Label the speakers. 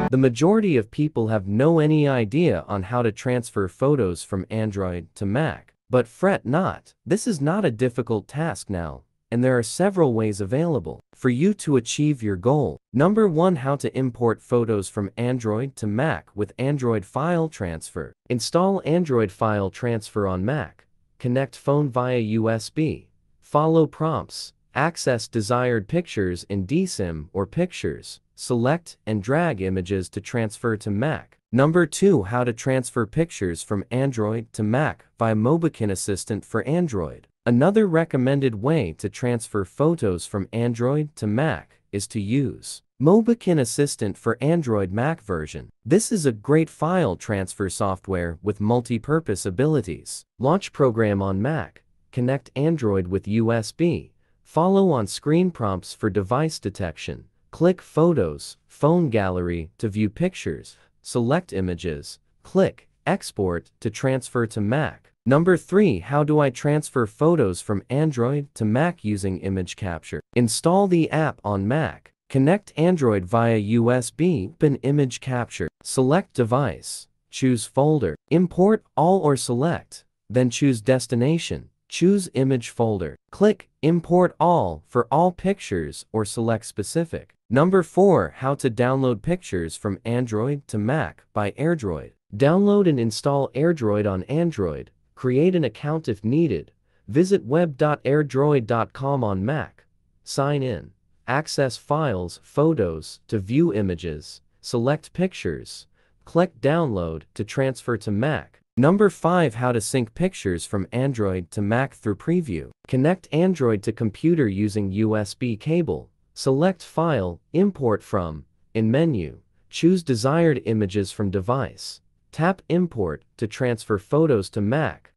Speaker 1: The majority of people have no any idea on how to transfer photos from Android to Mac. But fret not, this is not a difficult task now, and there are several ways available for you to achieve your goal. Number 1. How to import photos from Android to Mac with Android File Transfer. Install Android File Transfer on Mac. Connect phone via USB. Follow prompts. Access desired pictures in DSIM or Pictures. Select and drag images to transfer to Mac. Number 2. How to transfer pictures from Android to Mac via Mobikin Assistant for Android. Another recommended way to transfer photos from Android to Mac is to use Mobikin Assistant for Android Mac version. This is a great file transfer software with multi-purpose abilities. Launch program on Mac. Connect Android with USB. Follow on screen prompts for device detection. Click Photos, Phone Gallery to view pictures. Select images. Click Export to transfer to Mac. Number 3. How do I transfer photos from Android to Mac using image capture? Install the app on Mac. Connect Android via USB. Open image capture. Select device. Choose folder. Import all or select. Then choose destination. Choose image folder. Click Import all for all pictures or select specific. Number 4. How to download pictures from Android to Mac by AirDroid. Download and install AirDroid on Android. Create an account if needed. Visit web.airdroid.com on Mac. Sign in. Access files, photos to view images. Select pictures. Click Download to transfer to Mac. Number 5. How to sync pictures from Android to Mac through Preview. Connect Android to computer using USB cable. Select File, Import from. In menu, choose desired images from device. Tap Import to transfer photos to Mac.